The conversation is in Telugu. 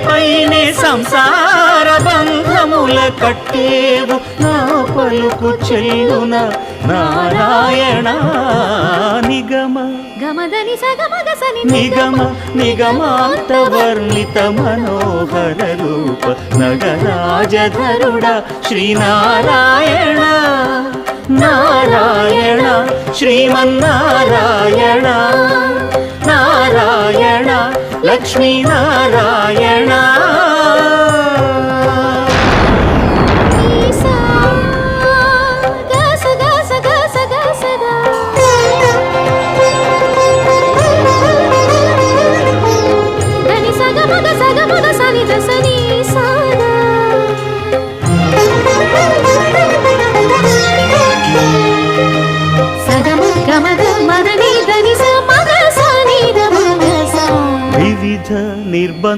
పైనే సంసార బంధముల కట్టేవు నా పలుకు చెల్లున నారాయణ నిగమ గమదని సగమగసని నిగమ నిగమాంత వర్ణిత మనోహర రూప నగరాజధరుడ శ్రీనారాయణ నారాయణ శ్రీమన్నారాయణ నారాయణ లక్ష్మీనారాయణ వివిధ నిర్బంధ